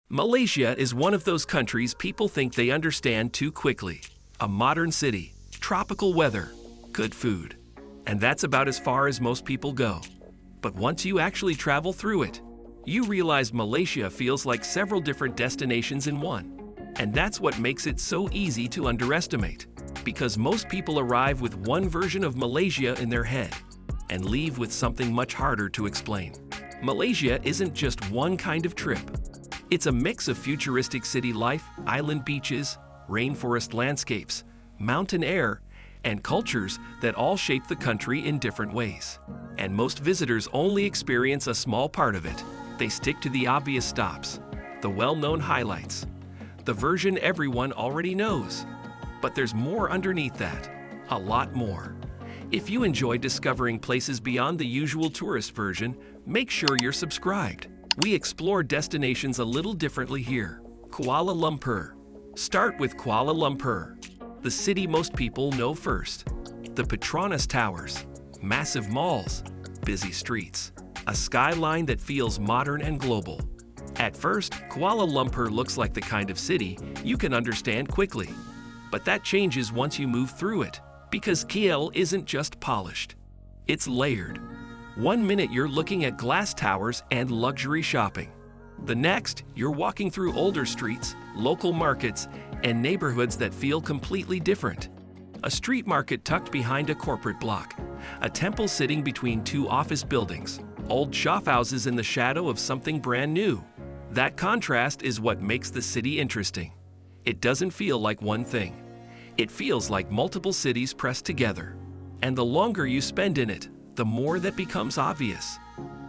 Malaysia is one of those countries people think they understand too quickly. A modern city, tropical weather, good food. And that's about as far as most people go. But once you actually travel through it, you realize Malaysia feels like several different destinations in one. And that's what makes it so easy to underestimate. Because most people arrive with one version of Malaysia in their head and leave with something much harder to explain. Malaysia isn't just one kind of trip. It's a mix of futuristic city life, island beaches, rainforest landscapes, mountain air, and cultures that all shape the country in different ways. And most visitors only experience a small part of it. They stick to the obvious stops, the well-known highlights, the version everyone already knows. But there's more underneath that, a lot more. If you enjoy discovering places beyond the usual tourist version, make sure you're subscribed. We explore destinations a little differently here. Kuala Lumpur. Start with Kuala Lumpur, the city most people know first. The Petronas Towers, massive malls, busy streets, a skyline that feels modern and global. At first, Kuala Lumpur looks like the kind of city you can understand quickly. But that changes once you move through it, because KL isn't just polished. It's layered. One minute you're looking at glass towers and luxury shopping. The next, you're walking through older streets, local markets, and neighborhoods that feel completely different. A street market tucked behind a corporate block, a temple sitting between two office buildings, old shophouses in the shadow of something brand new. That contrast is what makes the city interesting. It doesn't feel like one thing. It feels like multiple cities pressed together. And the longer you spend in it, the more that becomes obvious.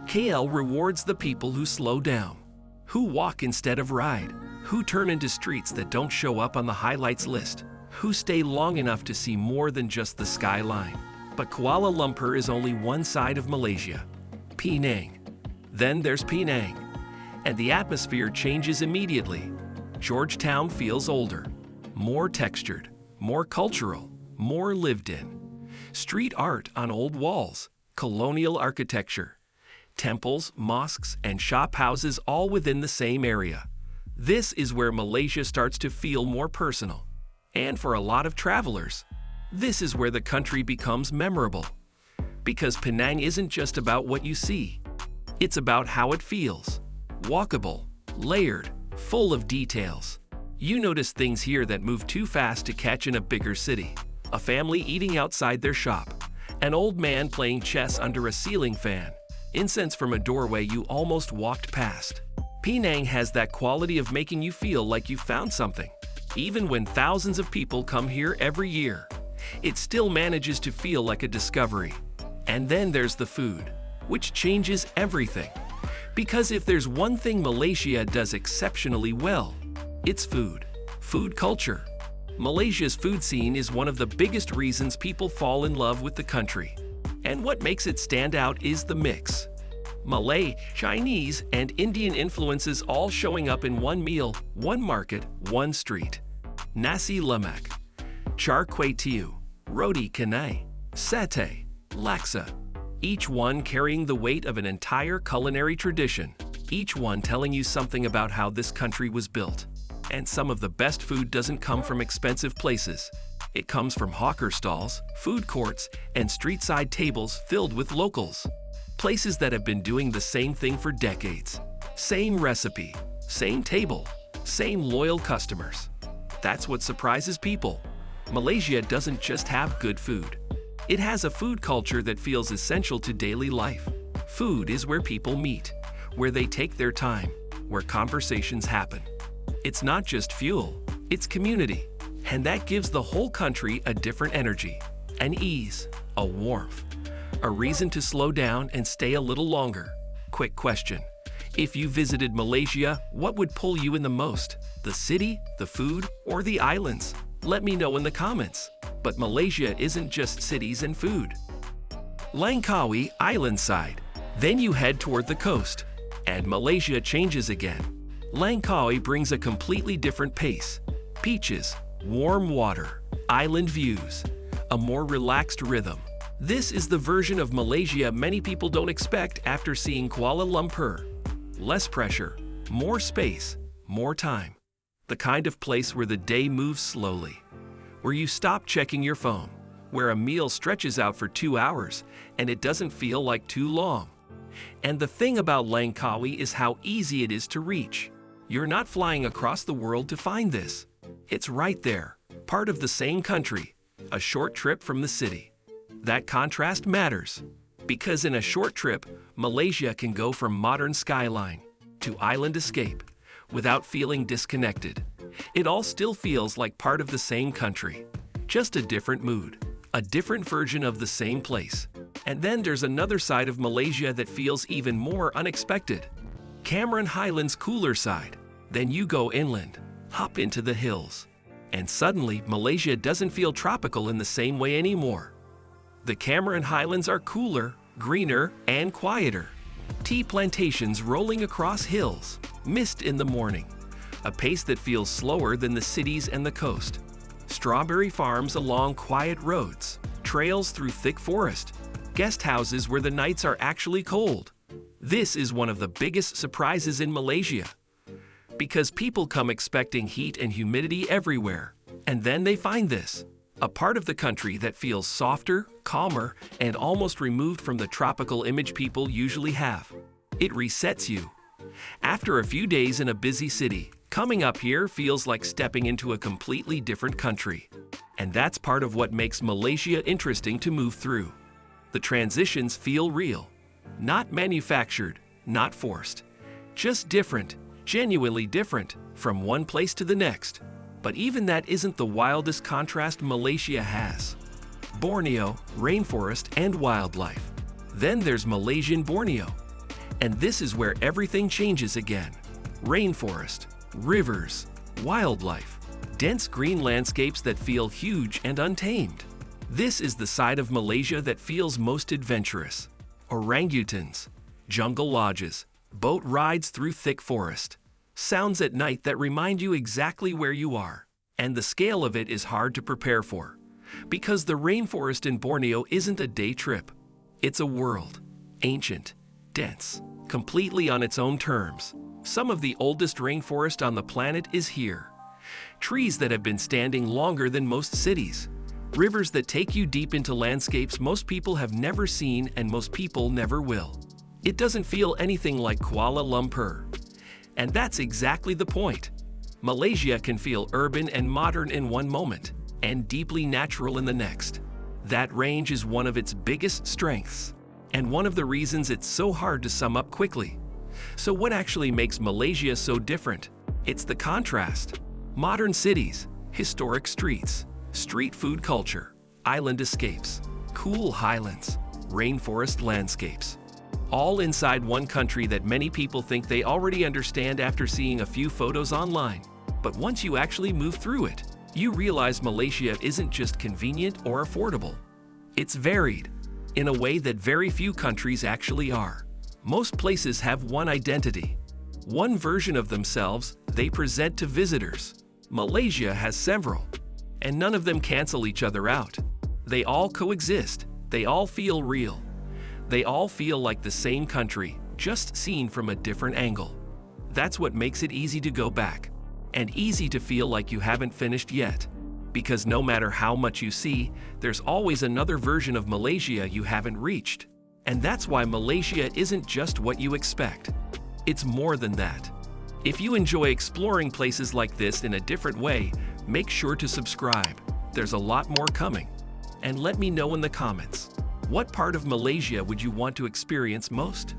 KL rewards the people who slow down, who walk instead of ride, who turn into streets that don't show up on the highlights list, who stay long enough to see more than just the skyline. But Kuala Lumpur is only one side of Malaysia, Penang. Then there's Penang, and the atmosphere changes immediately. Georgetown feels older, more textured, more cultural, more lived in. Street art on old walls, colonial architecture, temples, mosques, and shophouses all within the same area. This is where Malaysia starts to feel more personal. And for a lot of travelers, this is where the country becomes memorable. Because Penang isn't just about what you see. It's about how it feels. Walkable, layered, full of details. You notice things here that move too fast to catch in a bigger city. A family eating outside their shop. An old man playing chess under a ceiling fan. Incense from a doorway you almost walked past. Penang has that quality of making you feel like you found something. Even when thousands of people come here every year, it still manages to feel like a discovery. And then there's the food, which changes everything. Because if there's one thing Malaysia does exceptionally well, it's food. Food culture. Malaysia's food scene is one of the biggest reasons people fall in love with the country. And what makes it stand out is the mix. Malay, Chinese, and Indian influences all showing up in one meal, one market, one street. Nasi lemak, char kway teow, roti canai, satay, laksa. Each one carrying the weight of an entire culinary tradition. Each one telling you something about how this country was built. And some of the best food doesn't come from expensive places. It comes from hawker stalls, food courts, and street-side tables filled with locals. Places that have been doing the same thing for decades. Same recipe, same table, same loyal customers. That's what surprises people. Malaysia doesn't just have good food. It has a food culture that feels essential to daily life. Food is where people meet, where they take their time, where conversations happen. It's not just fuel, it's community. And that gives the whole country a different energy, an ease, a warmth, a reason to slow down and stay a little longer. Quick question. If you visited Malaysia, what would pull you in the most? The city, the food, or the islands? Let me know in the comments. But Malaysia isn't just cities and food. Langkawi, island side. Then you head toward the coast. And Malaysia changes again. Langkawi brings a completely different pace. Beaches, warm water, island views, a more relaxed rhythm. This is the version of Malaysia many people don't expect after seeing Kuala Lumpur. Less pressure, more space, more time. The kind of place where the day moves slowly, where you stop checking your phone, where a meal stretches out for 2 hours and it doesn't feel like too long. And the thing about Langkawi is how easy it is to reach. You're not flying across the world to find this. It's right there, part of the same country, a short trip from the city. That contrast matters, because in a short trip, Malaysia can go from modern skyline to island escape without feeling disconnected. It all still feels like part of the same country, just a different mood, a different version of the same place. And then there's another side of Malaysia that feels even more unexpected. Cameron Highlands' cooler side. Then you go inland, hop into the hills, and suddenly Malaysia doesn't feel tropical in the same way anymore. The Cameron Highlands are cooler, greener, and quieter. Tea plantations rolling across hills, mist in the morning, a pace that feels slower than the cities and the coast. Strawberry farms along quiet roads, trails through thick forest, guest houses where the nights are actually cold. This is one of the biggest surprises in Malaysia, because people come expecting heat and humidity everywhere, and then they find this, a part of the country that feels softer, calmer, and almost removed from the tropical image people usually have. It resets you. After a few days in a busy city, coming up here feels like stepping into a completely different country. And that's part of what makes Malaysia interesting to move through. The transitions feel real, not manufactured, not forced, just different, genuinely different, from one place to the next. But even that isn't the wildest contrast Malaysia has. Borneo, rainforest, and wildlife. Then there's Malaysian Borneo. And this is where everything changes again. Rainforest, rivers, wildlife, dense green landscapes that feel huge and untamed. This is the side of Malaysia that feels most adventurous. Orangutans, jungle lodges, boat rides through thick forest, sounds at night that remind you exactly where you are. And the scale of it is hard to prepare for, because the rainforest in Borneo isn't a day trip. It's a world, ancient, dense, completely on its own terms. Some of the oldest rainforest on the planet is here. Trees that have been standing longer than most cities. Rivers that take you deep into landscapes most people have never seen and most people never will. It doesn't feel anything like Kuala Lumpur. And that's exactly the point. Malaysia can feel urban and modern in one moment, and deeply natural in the next. That range is one of its biggest strengths, and one of the reasons it's so hard to sum up quickly. So what actually makes Malaysia so different? It's the contrast. Modern cities, historic streets, street food culture, island escapes, cool highlands, rainforest landscapes. All inside one country that many people think they already understand after seeing a few photos online. But once you actually move through it, you realize Malaysia isn't just convenient or affordable. It's varied, in a way that very few countries actually are. Most places have one identity, one version of themselves they present to visitors. Malaysia has several, and none of them cancel each other out. They all coexist, they all feel real. They all feel like the same country, just seen from a different angle. That's what makes it easy to go back, and easy to feel like you haven't finished yet. Because no matter how much you see, there's always another version of Malaysia you haven't reached. And that's why Malaysia isn't just what you expect. It's more than that. If you enjoy exploring places like this in a different way, make sure to subscribe. There's a lot more coming. And let me know in the comments. What part of Malaysia would you want to experience most?